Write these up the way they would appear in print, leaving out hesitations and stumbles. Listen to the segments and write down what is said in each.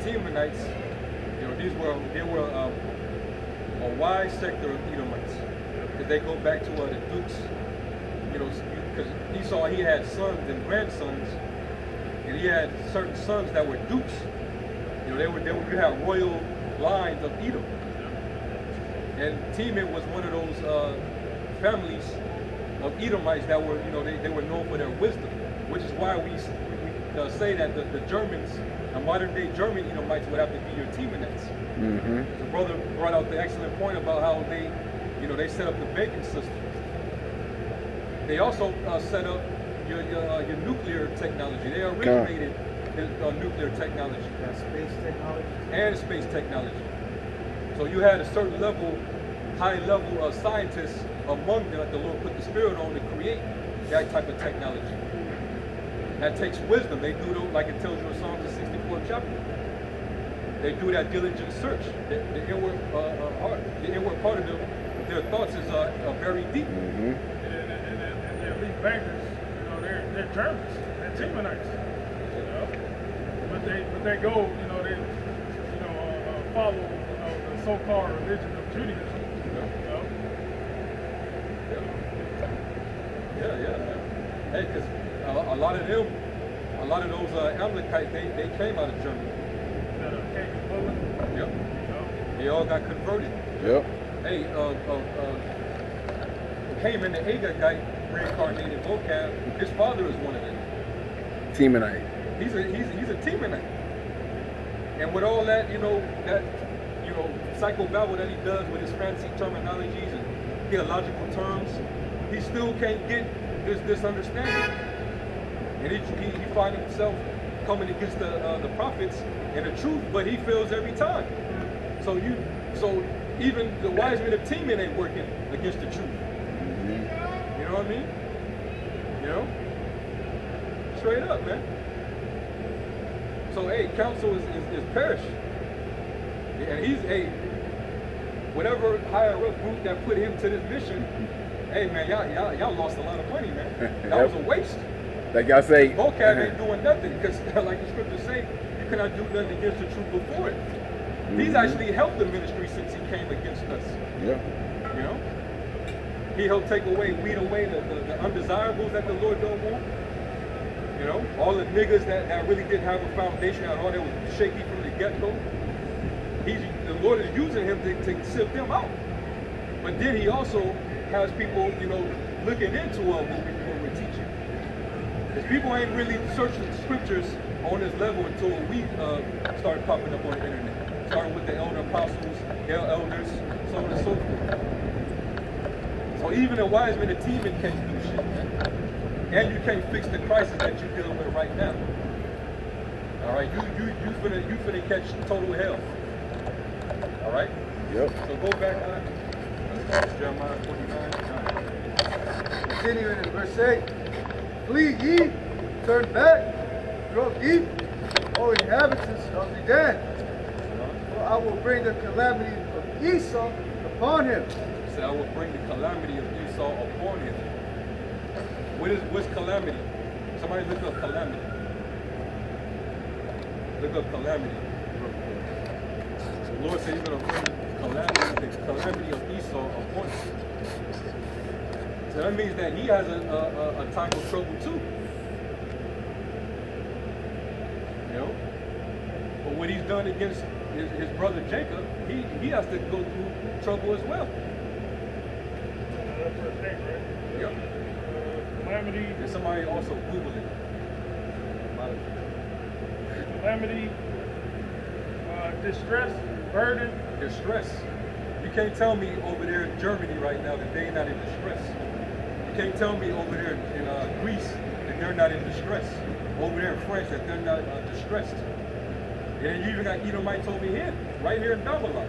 Temanites, they were a wide sector of Edomites, because they go back to the dukes. Because Esau, he had sons and grandsons, and he had certain sons that were dukes. You had royal lines of Edom, and Teman was one of those families of Edomites that were, they were known for their wisdom, which is why we say that the Germans, the modern day German Edomites, would have to be your Temanites. The brother brought out the excellent point about how they set up the banking system. They also set up your nuclear technology. They originated nuclear technology. Space technology. And space technology. So you had a certain level, high level of scientists among them that the Lord put the Spirit on to create that type of technology. That takes wisdom. They do, like it tells you in Psalms, the 64th chapter. They do that diligent search. The inward heart, the inward part of their thoughts is very deep. And their elite bankers, they're Germans, they're Temanites. But they go, they follow, the so-called religion of Judaism. Yeah. Hey, because a lot of those Amalekites, they came out of Germany. Yep. They all got converted. Yep. Hey, Haman, the Agagite reincarnated vocab, his father is one of them. Temanite. He's a Temanite. And with all that, psychobabble that he does with his fancy terminologies and theological terms, he still can't get this understanding. And he finds himself coming against the prophets and the truth, but he fails every time. So even the wise men of Teman ain't working against the truth. You know what I mean? Straight up, man. So hey, counsel is perish. And he's whatever higher up group that put him to this mission, hey man, y'all lost a lot of money, man. That was a waste. Like I say, vocab ain't doing nothing, because like the scriptures say, you cannot do nothing against the truth before it. He's actually helped the ministry since he came against us. Yeah. He helped weed away the undesirables that the Lord don't want. All the niggas that really didn't have a foundation at all, that was shaky from the get-go. The Lord is using him to sift them out. But then he also has people, looking into what we're teaching. Because people ain't really searching the scriptures on this level until we started popping up on the internet. Starting with the elder apostles, their elders, so on and so forth. So even the wise men of Teman can't do shit, man. And you can't fix the crisis that you're dealing with right now. All right, you finna catch total hell. All right. Yep. So go back on Jeremiah 49. Continuing in verse 8. Flee ye, turn back, draw deep, O inhabitants of the den. For I will bring the calamity of Esau upon him. So I will bring the calamity of Esau upon him. What's calamity? Somebody look up calamity. Look up calamity. The Lord said he's going to bring the calamity of Esau upon him. So that means that he has a time of trouble too. But what he's done against his brother Jacob, he has to go through trouble as well. That's verse 8, right? Yep. Calamity. And somebody also Google it. Calamity, distress, burden. Distress. You can't tell me over there in Germany right now that they're not in distress. You can't tell me over there in Greece that they're not in distress. Over there in France that they're not distressed. And then you even got Edomites over here, right here in Babylon.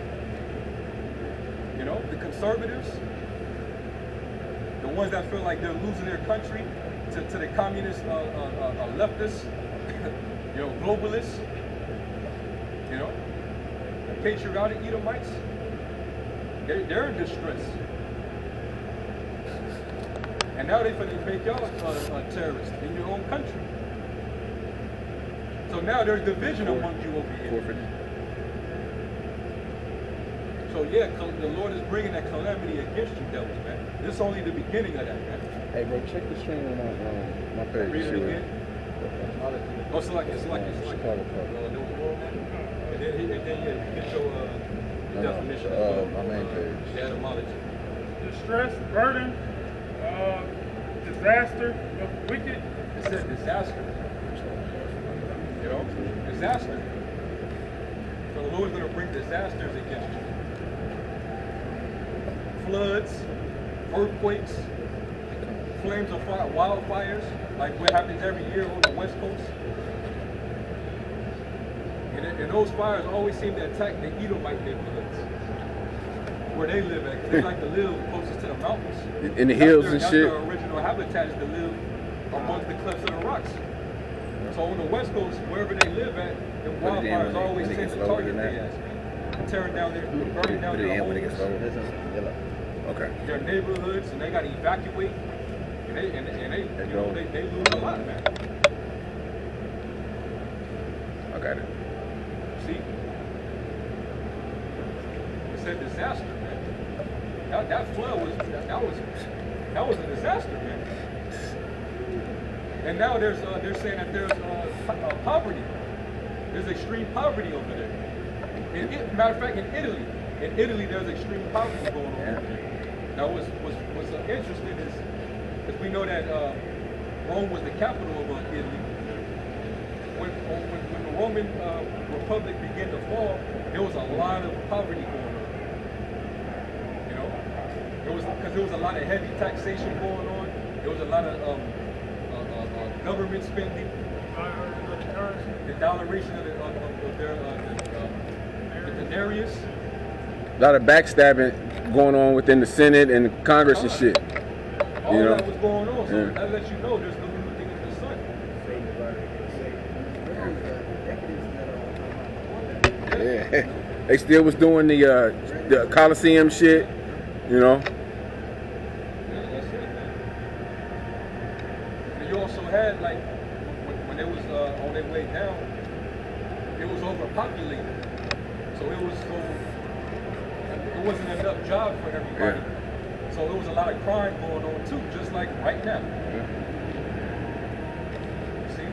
The conservatives, the ones that feel like they're losing their country to the communist leftists, globalists, patriotic Edomites, they're in distress. And now they're going to make y'all terrorists in your own country. So now there's division among you over here. 450. So yeah, the Lord is bringing that calamity against you, devils, man. This is only the beginning of that, man. Hey, bro, check the stream on my page. Read it again. Oh, it's like Chicago Park. and then yeah, you get your definition. My main page. The etymology. Distress, burden, disaster, wicked. It said disaster. You know, disaster. So the Lord's going to bring disasters against you. Floods, earthquakes, flames of fire, wildfires, like what happens every year on the West Coast. And those fires always seem to attack the Edomite neighborhoods where they live at, because they like to live closest to the mountains. In the hills and that's shit. Their original habitat is to live amongst the cliffs of the rocks. So on the West Coast, wherever they live at, the wildfires always tend to target their ass, man. Tearing down their, burning down their homes, Okay. their neighborhoods, and they got to evacuate. And they lose a lot, man. I got it. See? It's a disaster, man. That flood was that was a disaster, man. And now they're saying that there's poverty. There's extreme poverty over there. Matter of fact, in Italy there's extreme poverty going on over there. Now what's interesting is we know that Rome was the capital of Italy. When the Roman Republic began to fall, there was a lot of poverty going on. You know, because there was a lot of heavy taxation going on. There was a lot of government spending, the dollaration of their the denarius. A lot of backstabbing going on within the Senate and Congress and shit. All You know? that was going on, so Yeah. that lets you know there's no new thing under the sun. Yeah. They still was doing the Coliseum shit, you know. Yeah, that's it, man. And you also had, like, when it was on their way down, it was overpopulated. So it wasn't enough job for everybody. Yeah. So there was a lot of crime going on too, just like right now. See?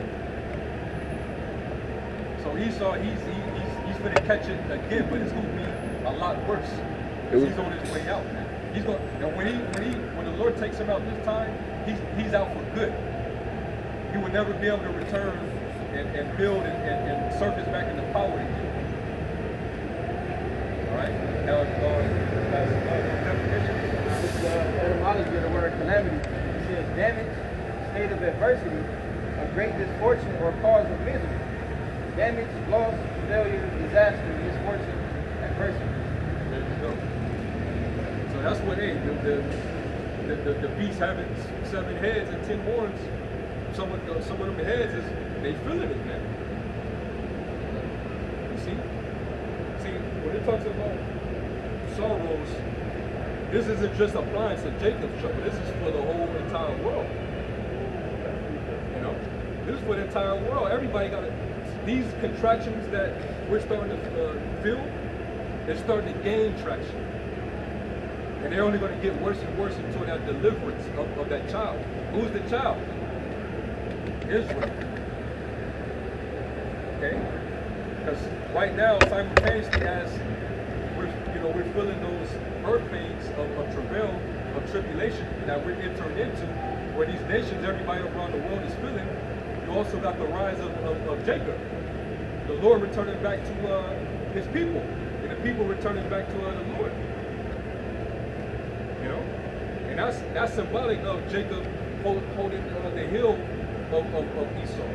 So Esau, he's gonna catch it again, but it's gonna be a lot worse. He's on his way out, man. He's going, and when the Lord takes him out this time, he's out for good. He will never be able to return and build and surface back into power again. All right. Now, that's definition. Etymology of the word calamity. It says damage, state of adversity, a great misfortune or cause of misery. Damage, loss, failure, disaster, misfortune, adversity. There you go. So that's what the beast having 7 heads and 10 horns. Some of them heads they feeling it, man. You see, when it talks about sorrows, this isn't just applying to Jacob's trouble. This is for the whole entire world. You know, this is for the entire world. Everybody got these contractions that we're starting to feel. They're starting to gain traction, and they're only going to get worse and worse until that deliverance of that child. Who's the child? Israel. Okay, because right now, simultaneously, as we're feeling those birth pains of travail, of tribulation that we're entering into, where these nations, everybody around the world is feeling. You also got the rise of Jacob, the Lord returning back to his people, and the people returning back to the Lord. You know, and that's symbolic of Jacob holding the heel of Esau.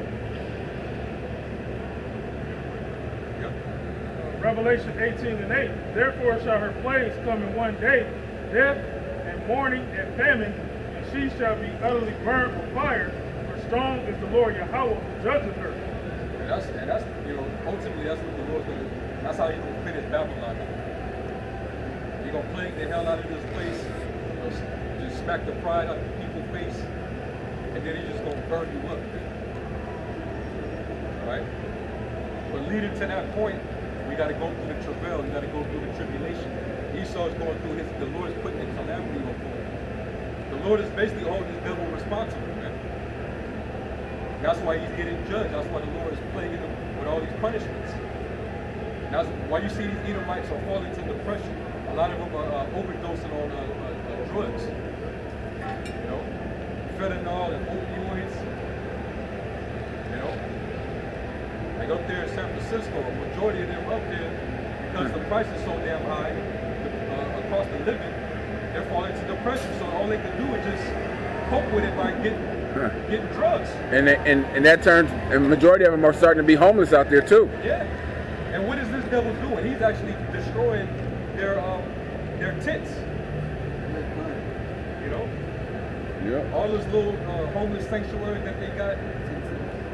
Revelation 18:8. Therefore shall her plagues come in one day, death and mourning and famine, and she shall be utterly burned with fire. For strong is the Lord Yahweh who judges her. And that's ultimately that's what the Lord's gonna. That's how he's gonna finish Babylon. He's gonna plague the hell out of this place, just smack the pride out of people's face, and then he's just gonna burn you up. All right? But leading to that point, we got to go through the travail. We got to go through the tribulation. Esau is going through the Lord is putting the calamity on him. The Lord is basically holding the devil responsible, man. That's why he's getting judged. That's why the Lord is plaguing him with all these punishments. That's why you see these Edomites are falling into depression. A lot of them are overdosing on drugs. You know, fentanyl and opioids. You know, like up there in San Francisco, a majority of them up there, because the price is so damn high, across the living, they're falling into depression. So all they can do is just cope with it by getting drugs. And that turns, and majority of them are starting to be homeless out there too. Yeah. And what is this devil doing? He's actually destroying their tents. You know? Yeah. All those little homeless sanctuaries that they got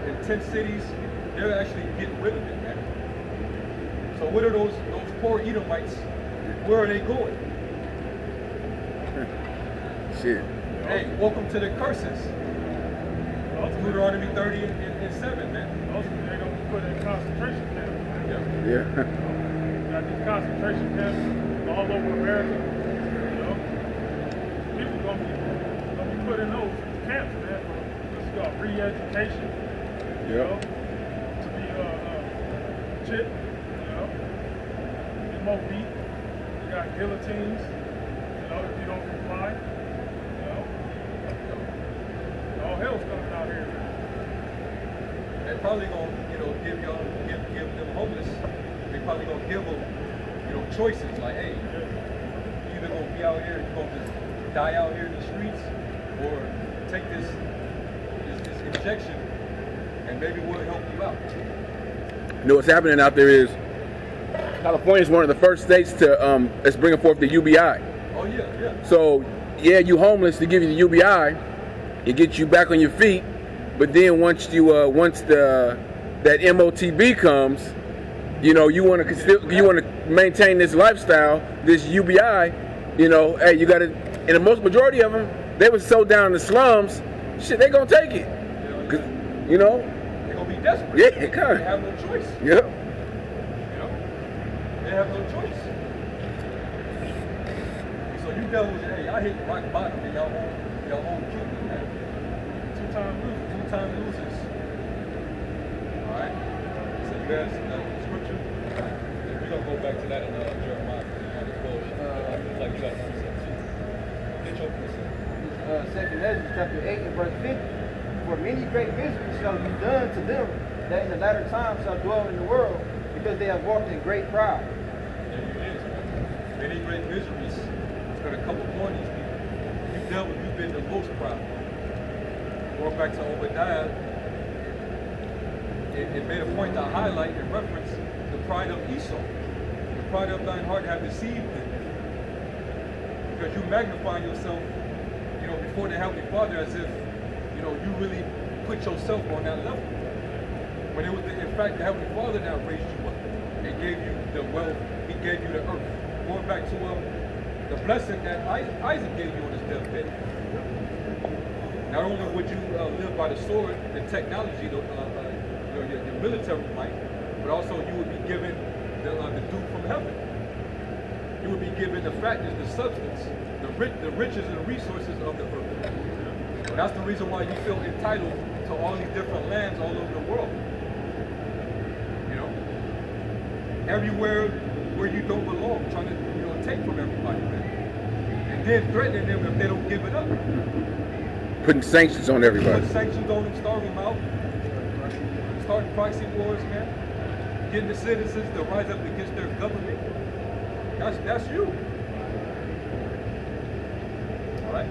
in tent cities, they're actually getting rid of it, man. So what are those poor Edomites? Where are they going? Shit. Hey, welcome to the curses. Deuteronomy 30 and 7, man. Ultimately, they're going to be put in concentration camps. Yeah. Yeah. Got these concentration camps all over America. You know, people gonna be put in those camps, man. It's called re-education. You know, to be chip. You know, be more beat. You got guillotines. You know, if you don't comply. You know, all hell's coming out here. They're probably gonna, give them homeless. They're probably gonna give them, choices like, hey, you either gonna be out here, you're gonna just die out here in the streets, or take this injection, and maybe we'll help you out. You know what's happening out there is California is one of the first states to that's bringing forth the UBI. Oh yeah. So yeah, you homeless to give you the UBI, it gets you back on your feet. But then once that MOTB comes, you want to maintain this lifestyle, this UBI. Hey, you got to. And the most majority of them, they were so down in the slums, shit, they gonna take it. They're gonna be desperate. Yeah, They kind of. have no choice. Yep. They have no choice. So you devils, hey, I hit rock bottom in your own kingdom, man. Two-time losers. All right. So you guys, scripture. We're gonna go back to that in Jeremiah. It's like you got something to say. Get your percent. Second Ezra chapter 8 and verse 50. For many great miseries shall be done to them that in the latter time shall dwell in the world, because they have walked in great pride. There it is, man. Many great miseries is gonna come upon these people. You devil, you've been the most proud. Going back to Obadiah, it made a point to highlight and reference the pride of Esau. The pride of thine heart have deceived thee. Because you magnify yourself, before the Heavenly Father as if, you really put yourself on that level. When it was, in fact, the Heavenly Father that raised you up and gave you the wealth, He gave you the earth. Going back to the blessing that Isaac gave you on his deathbed. Not only would you live by the sword, the technology, your military might, but also you would be given the dew from heaven. You would be given the factors, the substance, the riches and the resources of the earth. And that's the reason why you feel entitled to all these different lands all over the world. Everywhere where you don't belong, trying to take from everybody, man. And then threatening them if they don't give it up. Putting sanctions on everybody. Putting sanctions on them, starving them out. Starting proxy wars, man. Getting the citizens to rise up against their government. That's you. Alright?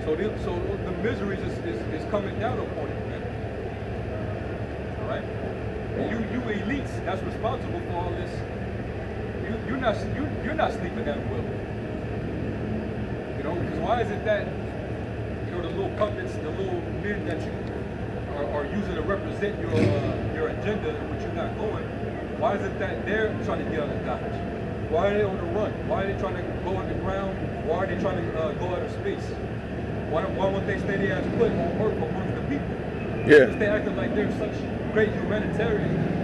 So the miseries is coming down upon you, man. Alright? And you elites that's responsible for all this. You're not sleeping that well. Because why is it that the little puppets, the little men that you are using to represent your agenda and what you're not going, why is it that they're trying to get out of Dodge? Why are they on the run? Why are they trying to go underground? Why are they trying to go out of space? Why won't they stay there as put on earth amongst the people? Yeah. Since they acting like they're such great humanitarians,